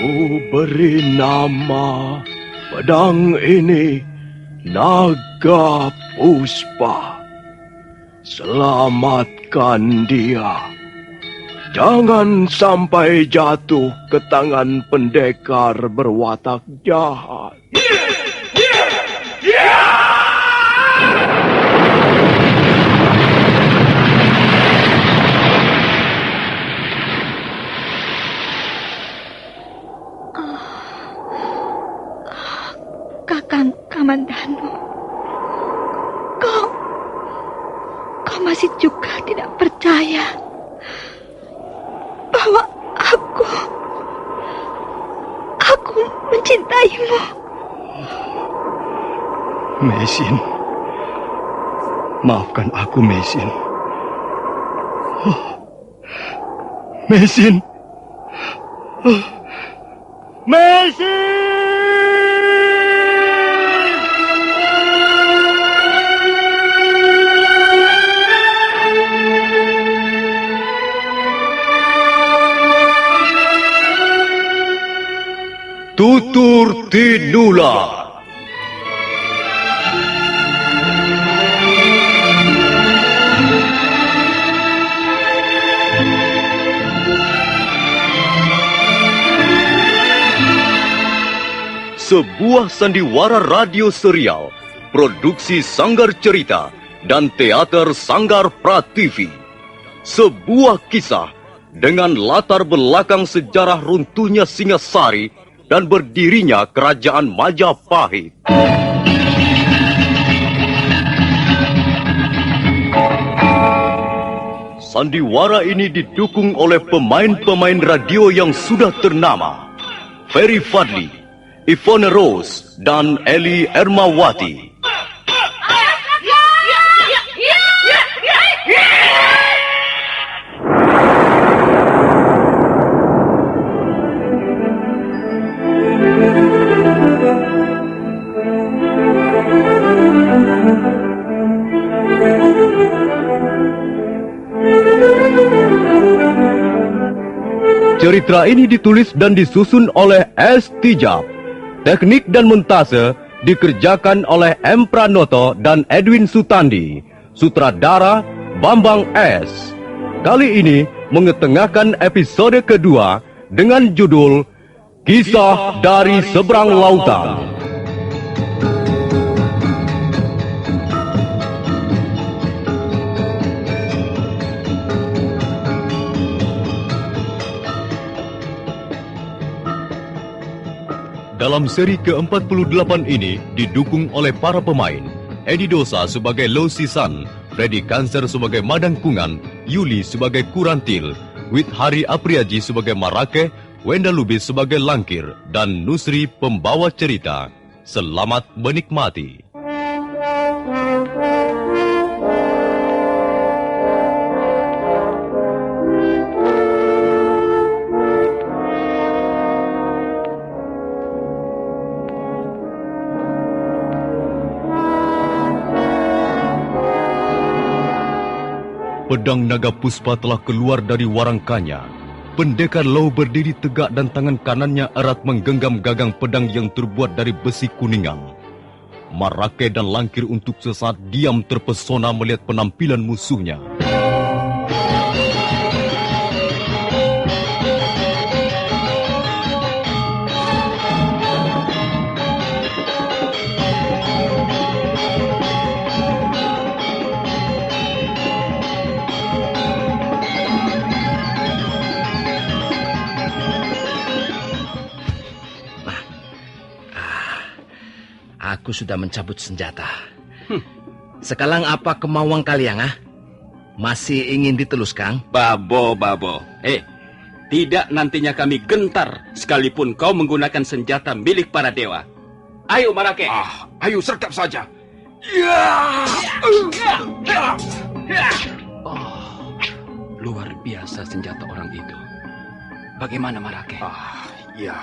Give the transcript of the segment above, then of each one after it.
Ku beri nama pedang ini Naga Puspa. Selamatkan dia. Jangan sampai jatuh ke tangan pendekar berwatak jahat. Kakang Kamandanu, kau masih juga tidak percaya bahwa aku mencintaimu. Mesin, maafkan aku, Mesin. Mesin. Mesin! Tutur Tinula. Sebuah sandiwara radio serial, produksi Sanggar Cerita dan teater Sanggar Prativi. Sebuah kisah dengan latar belakang sejarah runtuhnya Singasari dan berdirinya Kerajaan Majapahit. Sandiwara ini didukung oleh pemain-pemain radio yang sudah ternama. Ferry Fadli, Ivone Rose, dan Eli Ermawati. Cerita ini ditulis dan disusun oleh S. Tijab. Teknik dan montase dikerjakan oleh M. Pranoto dan Edwin Sutandi. Sutradara Bambang S. Kali ini mengetengahkan episode kedua dengan judul Kisah dari Seberang Lautan. Dalam seri ke-48 ini didukung oleh para pemain Edi Dosa sebagai Lo Sisan, Freddy Kanser sebagai Madang Kungan, Yuli sebagai Kurantil, Wit Hari Apriaji sebagai Marake, Wenda Lubis sebagai Langkir, dan Nusri pembawa cerita. Selamat menikmati. Pedang Naga Puspa telah keluar dari warangkanya. Pendekar Lau berdiri tegak dan tangan kanannya erat menggenggam gagang pedang yang terbuat dari besi kuningan. Marake dan Langkir untuk sesaat diam terpesona melihat penampilan musuhnya. Aku sudah mencabut senjata. Sekarang apa kemauan kalian, ah? Masih ingin diteluskan? Babo. Tidak nantinya kami gentar sekalipun kau menggunakan senjata milik para dewa. Ayo Marake. Ayo sergap saja. Luar biasa senjata orang itu. Bagaimana Marake? Ya,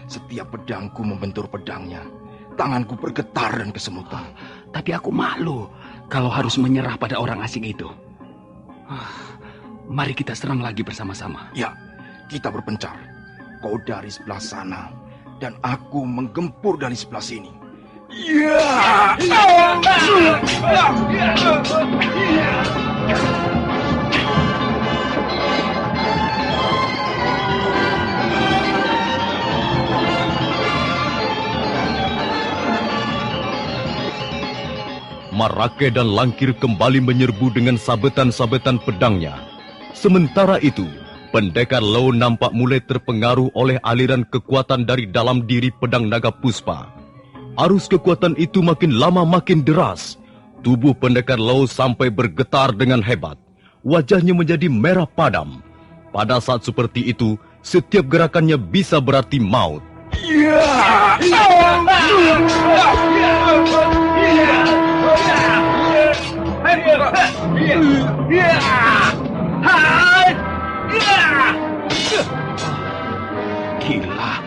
setiap pedangku membentur pedangnya. Tanganku bergetar dan kesemutan. Tapi aku malu kalau harus menyerah pada orang asing itu. Mari kita serang lagi bersama-sama. Ya, kita berpencar. kau dari sebelah sana dan aku menggempur dari sebelah sini. Ya! Marake dan Langkir kembali menyerbu dengan sabetan-sabetan pedangnya. Sementara itu, pendekar Lau nampak mulai terpengaruh oleh aliran kekuatan dari dalam diri pedang naga Puspa. Arus kekuatan itu makin lama makin deras. Tubuh pendekar Lau sampai bergetar dengan hebat. Wajahnya menjadi merah padam. Pada saat seperti itu, setiap gerakannya bisa berarti maut. Gila,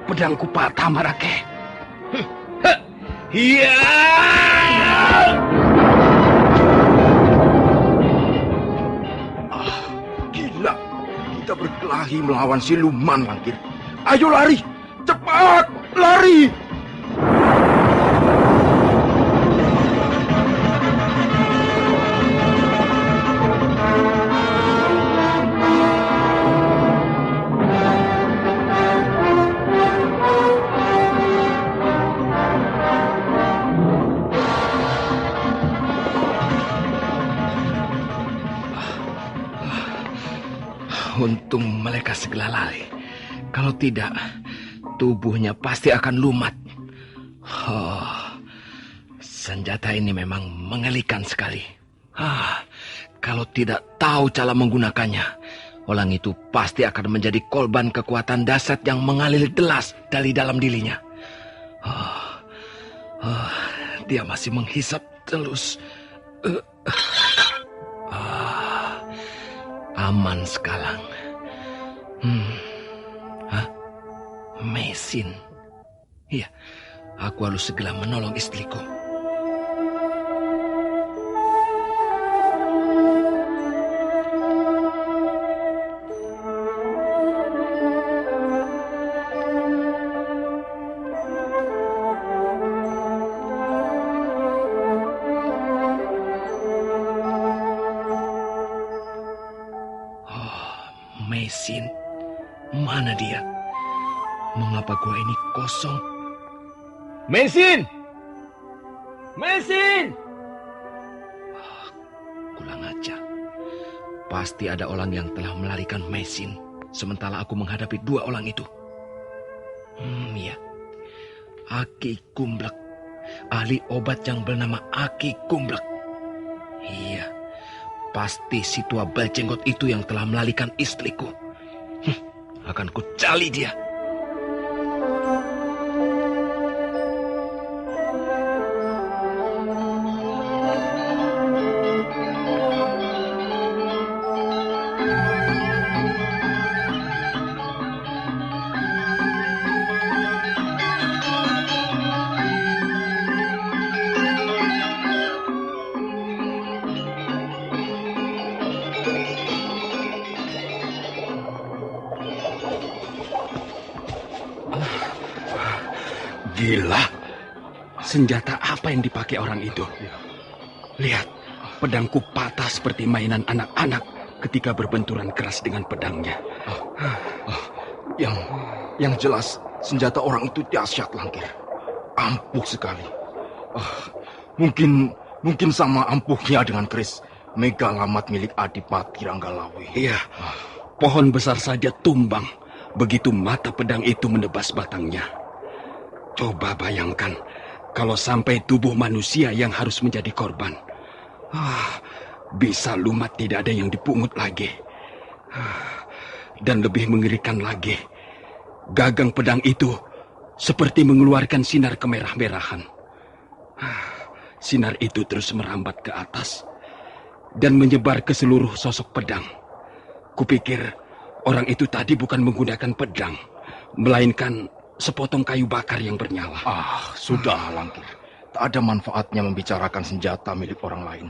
pedangku patah, Marake. Gila, kita berkelahi melawan siluman, Langkir. Ayo lari, cepat, lari! Untung mereka segera lari. Kalau tidak, tubuhnya pasti akan lumat. Senjata ini memang mengerikan sekali. Kalau tidak tahu cara menggunakannya, orang itu pasti akan menjadi korban kekuatan dahsyat yang mengalir deras dari dalam dirinya. Dia masih menghisap terus. Aman sekarang. Mesin. Iya, aku harus segera menolong istriku. Mesin, mana dia? Mengapa gua ini kosong? Mesin! Mesin! Kurang ajar. Pasti ada orang yang telah melarikan mesin, sementara aku menghadapi dua orang itu. Ya. Aki Kumblek, ahli obat yang bernama Aki Kumblek. Iya. Pasti si tua berjenggot itu yang telah melarikan istriku. Akan kucali dia. Gila, senjata apa yang dipakai orang itu? Lihat, pedangku patah seperti mainan anak-anak ketika berbenturan keras dengan pedangnya. Yang jelas, senjata orang itu dahsyat, Langkir. Ampuh sekali. Mungkin sama ampuhnya dengan keris Megalamat milik Adipati Ranggalawe. Iya, pohon besar saja tumbang begitu mata pedang itu menebas batangnya. Coba bayangkan kalau sampai tubuh manusia yang harus menjadi korban. Bisa lumat tidak ada yang dipungut lagi. Dan lebih mengerikan lagi, gagang pedang itu seperti mengeluarkan sinar kemerah-merahan. Sinar itu terus merambat ke atas dan menyebar ke seluruh sosok pedang. Kupikir orang itu tadi bukan menggunakan pedang, melainkan sepotong kayu bakar yang bernyala. Sudah, Langkir. Tak ada manfaatnya membicarakan senjata milik orang lain.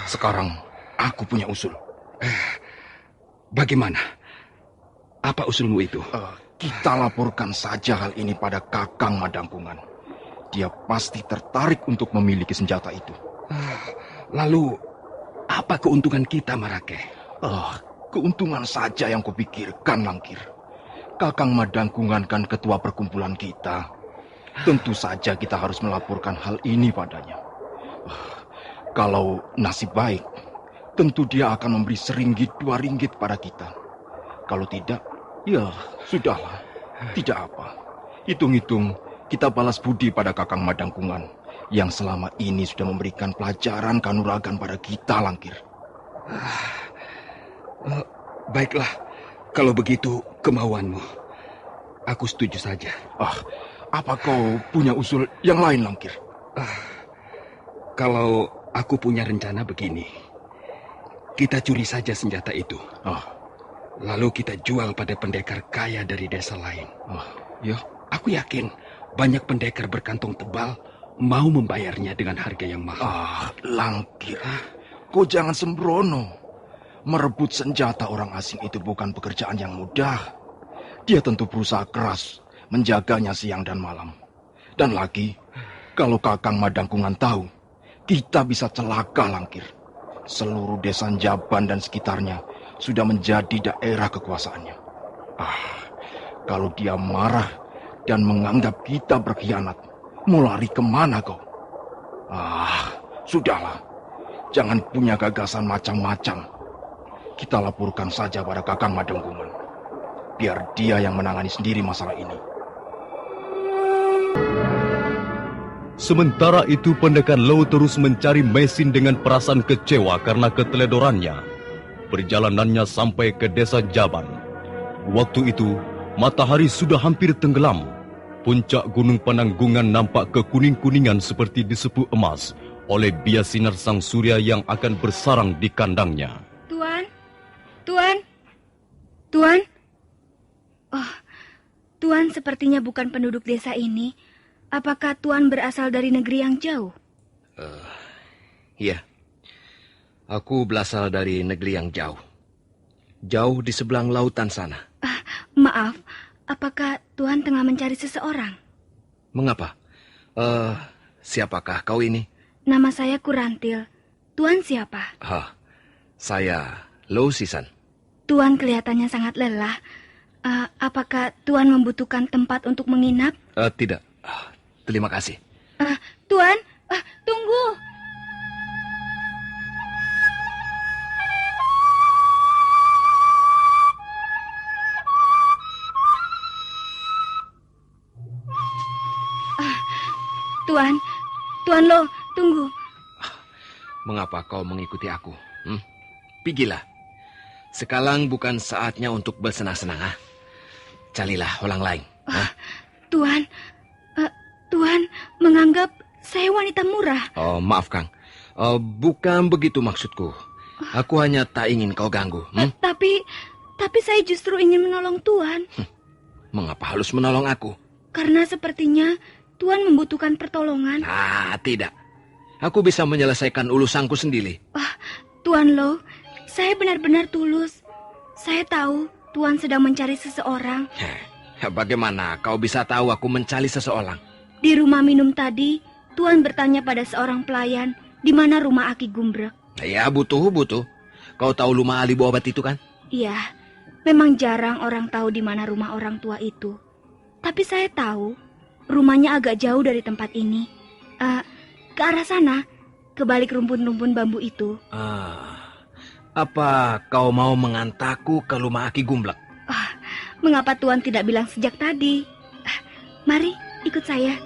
Sekarang, aku punya usul. Bagaimana? Apa usulmu itu? Kita laporkan saja hal ini pada Kakang Madangkungan. Dia pasti tertarik untuk memiliki senjata itu. Lalu, apa keuntungan kita, Marake? Keuntungan saja yang kupikirkan, Langkir. Kakang Madangkungan kan ketua perkumpulan kita. Tentu saja kita harus melaporkan hal ini padanya. Kalau nasib baik, tentu dia akan memberi RM1 2 pada kita. Kalau tidak, ya sudahlah, tidak apa. Hitung-hitung, kita balas budi pada Kakang Madangkungan yang selama ini sudah memberikan pelajaran kanuragan pada kita, Langkir. Baiklah, kalau begitu kemauanmu. Aku setuju saja. Apa kau punya usul yang lain, Langkir? Kalau aku punya rencana begini. Kita curi saja senjata itu. Lalu kita jual pada pendekar kaya dari desa lain. Ya, aku yakin banyak pendekar berkantong tebal mau membayarnya dengan harga yang mahal. Langkir, kau jangan sembrono. Merebut senjata orang asing itu bukan pekerjaan yang mudah. Dia tentu berusaha keras menjaganya siang dan malam. Dan lagi, kalau Kakang Madangkungan tahu, kita bisa celaka, Langkir. Seluruh desa Jaban dan sekitarnya sudah menjadi daerah kekuasaannya. Kalau dia marah dan menganggap kita berkhianat, mau lari kemana kau? Sudahlah. Jangan punya gagasan macam-macam. Kita laporkan saja pada Kakang Madangkungan. Biar dia yang menangani sendiri masalah ini. Sementara itu pendekar Lo terus mencari Mesin dengan perasaan kecewa karena keteledorannya. Perjalanannya sampai ke desa Jaban. Waktu itu, matahari sudah hampir tenggelam. Puncak Gunung Penanggungan nampak kekuning-kuningan seperti disepu emas oleh bias sinar sang surya yang akan bersarang di kandangnya. Tuan. Tuan sepertinya bukan penduduk desa ini. Apakah Tuan berasal dari negeri yang jauh? Iya. Aku berasal dari negeri yang jauh. Jauh di sebelah lautan sana. Maaf, apakah Tuan tengah mencari seseorang? Mengapa? Siapakah kau ini? Nama saya Kurantil. Tuan siapa? Saya Lo Sisan. Tuan kelihatannya sangat lelah. Apakah Tuan membutuhkan tempat untuk menginap? Tidak. Terima kasih. Tuan, tunggu. Tuan Lo, tunggu. Mengapa kau mengikuti aku? Pergilah. Sekarang bukan saatnya untuk bersenang-senang. Carilah orang lain. Tuan menganggap saya wanita murah. Maaf, Kang. Bukan begitu maksudku. Aku hanya tak ingin kau ganggu. Tapi saya justru ingin menolong Tuan. Mengapa harus menolong aku? Karena sepertinya Tuan membutuhkan pertolongan. Tidak. Aku bisa menyelesaikan urusanku sendiri. Tuan Lo, saya benar-benar tulus. Saya tahu Tuan sedang mencari seseorang. Bagaimana kau bisa tahu aku mencari seseorang? Di rumah minum tadi, Tuan bertanya pada seorang pelayan di mana rumah Aki Gumbrek. Ya, butuh. Kau tahu rumah ahli obat itu kan? Iya, memang jarang orang tahu di mana rumah orang tua itu. Tapi saya tahu, rumahnya agak jauh dari tempat ini. Ke arah sana, ke balik rumpun-rumpun bambu itu. Apa kau mau mengantarku ke rumah Aki Gumbrek? Mengapa Tuan tidak bilang sejak tadi? Mari, ikut saya.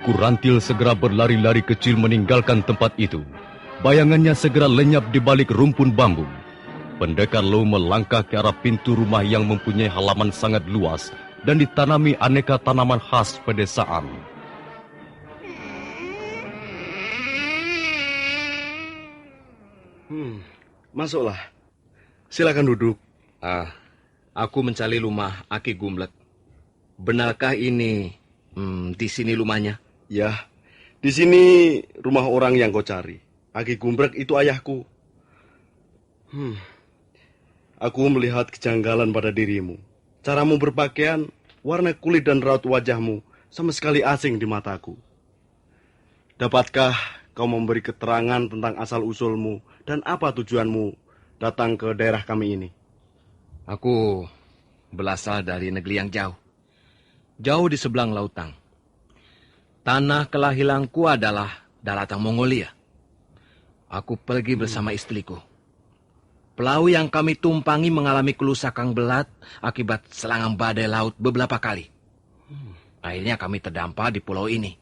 Kurantil segera berlari-lari kecil meninggalkan tempat itu. Bayangannya segera lenyap di balik rumpun bambu. Pendekar Lo melangkah ke arah pintu rumah yang mempunyai halaman sangat luas dan ditanami aneka tanaman khas pedesaan. Masuklah. Silakan duduk. Aku mencari rumah Aki Gumblek. Benarkah ini di sini rumahnya? Ya, di sini rumah orang yang kau cari. Aki Gumblek itu ayahku. Aku melihat kejanggalan pada dirimu. Caramu berpakaian, warna kulit dan raut wajahmu sama sekali asing di mataku. Dapatkah kau memberi keterangan tentang asal-usulmu dan apa tujuanmu datang ke daerah kami ini? Aku berasal dari negeri yang jauh. Jauh di seberang lautan. Tanah kelahiranku adalah daratan Mongolia. Aku pergi bersama istriku. Perahu yang kami tumpangi mengalami kerusakan berat akibat serangan badai laut beberapa kali. Akhirnya kami terdampar di pulau ini.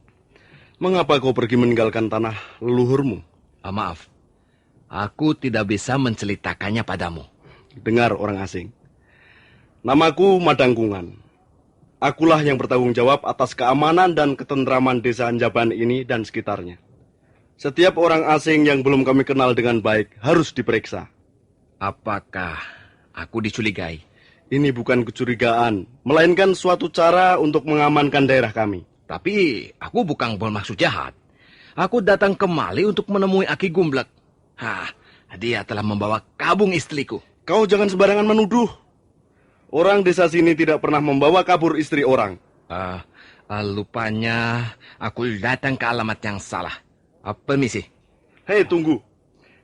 Mengapa kau pergi meninggalkan tanah leluhurmu? Maaf, aku tidak bisa menceritakannya padamu. Dengar orang asing. Namaku Madangkungan. Akulah yang bertanggung jawab atas keamanan dan ketentraman desa Anjaban ini dan sekitarnya. Setiap orang asing yang belum kami kenal dengan baik harus diperiksa. Apakah aku dicurigai? Ini bukan kecurigaan, melainkan suatu cara untuk mengamankan daerah kami. Tapi aku bukan bermaksud jahat. Aku datang kemari untuk menemui Aki Gumblek. Dia telah membawa kabung istriku. Kau jangan sembarangan menuduh. Orang desa sini tidak pernah membawa kabur istri orang. Lupanya aku datang ke alamat yang salah. Permisi. Hei, tunggu.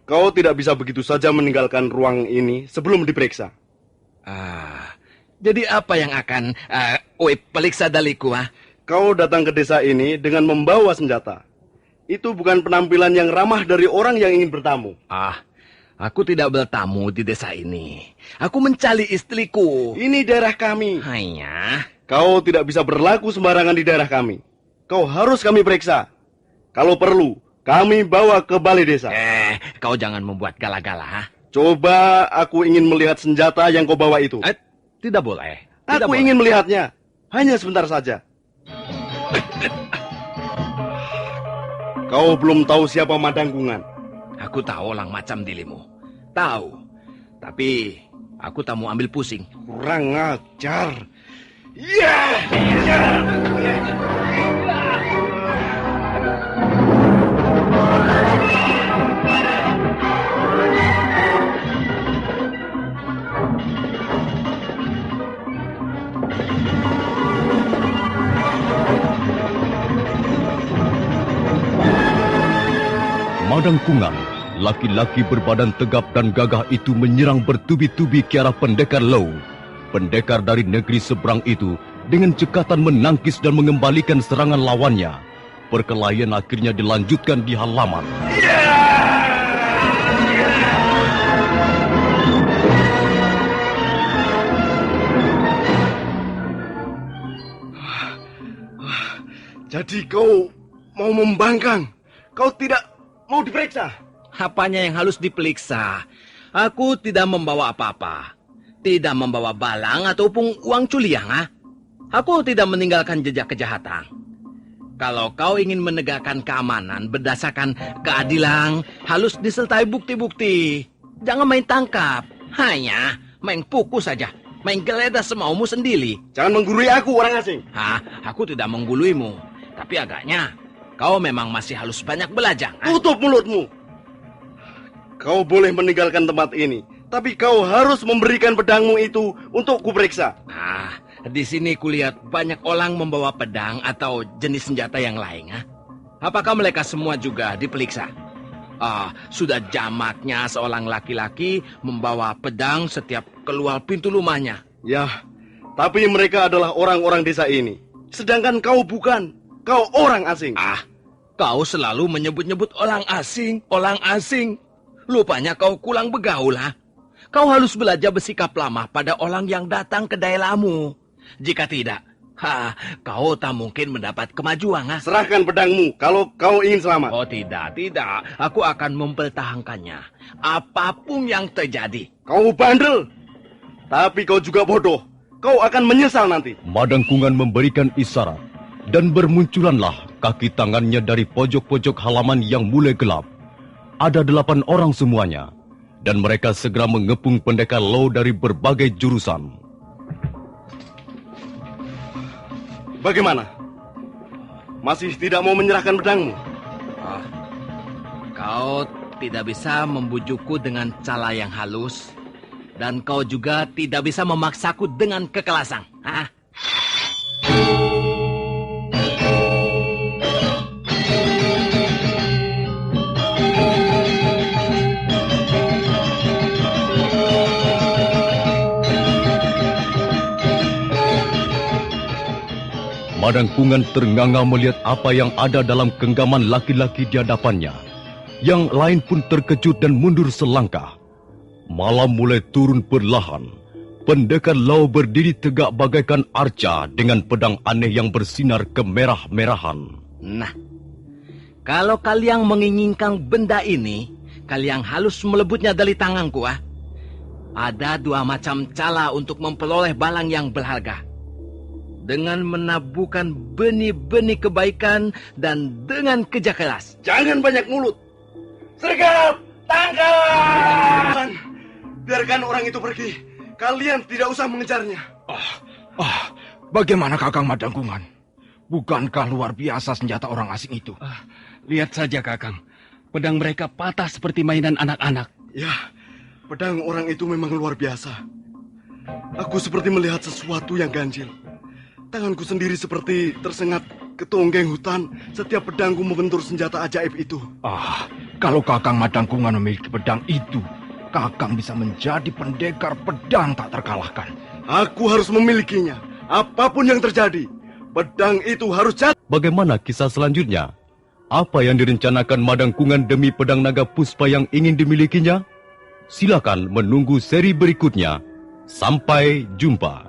Kau tidak bisa begitu saja meninggalkan ruang ini sebelum diperiksa. Jadi apa yang akan periksa daliku? Kau datang ke desa ini dengan membawa senjata. Itu bukan penampilan yang ramah dari orang yang ingin bertamu. Aku tidak bertamu di desa ini. Aku mencari istriku. Ini daerah kami. Hanya. Kau tidak bisa berlaku sembarangan di daerah kami. Kau harus kami periksa. Kalau perlu, kami bawa ke balai desa. Kau jangan membuat gala-gala. Coba aku ingin melihat senjata yang kau bawa itu. Tidak boleh. Aku ingin melihatnya. Hanya sebentar saja. Kau belum tahu siapa Madangkungan. Aku tahu orang macam dirimu. Tahu. Tapi aku tak mau ambil pusing. Kurang ajar. Madangkungan, laki-laki berbadan tegap dan gagah itu menyerang bertubi-tubi ke arah pendekar Low. Pendekar dari negeri seberang itu dengan cekatan menangkis dan mengembalikan serangan lawannya. Perkelahian akhirnya dilanjutkan di halaman. Jadi kau mau membangkang? Kau tidak mau diperiksa? Apanya yang harus diperiksa? Aku tidak membawa apa-apa. Tidak membawa balang ataupun uang culiang. Aku tidak meninggalkan jejak kejahatan. Kalau kau ingin menegakkan keamanan berdasarkan keadilan, harus disertai bukti-bukti. Jangan main tangkap. Hanya main pukul saja. Main geledah semaumu sendiri. Jangan menggurui aku, orang asing. Aku tidak mengguluimu. Tapi agaknya kau memang masih harus banyak belajar. Tutup mulutmu. Kau boleh meninggalkan tempat ini, tapi kau harus memberikan pedangmu itu untuk kuperiksa. Di sini kulihat banyak orang membawa pedang atau jenis senjata yang lain. Apakah mereka semua juga diperiksa? Sudah jamaknya seorang laki-laki membawa pedang setiap keluar pintu rumahnya. Ya, tapi mereka adalah orang-orang desa ini. Sedangkan kau bukan. Kau orang asing. Kau selalu menyebut-nyebut orang asing, orang asing. Lupanya kau kurang bergaul. Kau harus belajar bersikap ramah pada orang yang datang ke daerahmu. Jika tidak, kau tak mungkin mendapat kemajuan. Serahkan pedangmu kalau kau ingin selamat. Oh tidak. Aku akan mempertahankannya. Apapun yang terjadi. Kau bandel. Tapi kau juga bodoh. Kau akan menyesal nanti. Madangkungan memberikan isyarat. Dan bermunculanlah kaki tangannya dari pojok-pojok halaman yang mulai gelap. Ada 8 orang semuanya. dan mereka segera mengepung pendekar Lo dari berbagai jurusan. Bagaimana? Masih tidak mau menyerahkan pedangmu? Kau tidak bisa membujukku dengan cara yang halus, dan kau juga tidak bisa memaksaku dengan kekerasan. Madangkungan ternganga melihat apa yang ada dalam genggaman laki-laki di hadapannya. Yang lain pun terkejut dan mundur selangkah. Malam mulai turun perlahan. Pendekar Lau berdiri tegak bagaikan arca dengan pedang aneh yang bersinar kemerah-merahan. Nah, kalau kalian menginginkan benda ini, kalian harus melebutnya dari tanganku. Ada dua macam cara untuk memperoleh barang yang berharga. Dengan menaburkan benih-benih kebaikan dan dengan kerja keras. Jangan banyak mulut. Sergap! Tangkap! Biarkan orang itu pergi. Kalian tidak usah mengejarnya. Bagaimana Kakang Madangkungan? Bukankah luar biasa senjata orang asing itu? Lihat saja, Kakang. Pedang mereka patah seperti mainan anak-anak. Ya, pedang orang itu memang luar biasa. Aku seperti melihat sesuatu yang ganjil. Tanganku sendiri seperti tersengat ke tonggeng hutan setiap pedangku membentur senjata ajaib itu. Kalau Kakang Madangkungan memiliki pedang itu, Kakang bisa menjadi pendekar pedang tak terkalahkan. Aku harus memilikinya. Apapun yang terjadi, pedang itu harus jatuh. Bagaimana kisah selanjutnya? Apa yang direncanakan Madangkungan demi pedang naga puspa yang ingin dimilikinya? Silakan menunggu seri berikutnya. Sampai jumpa.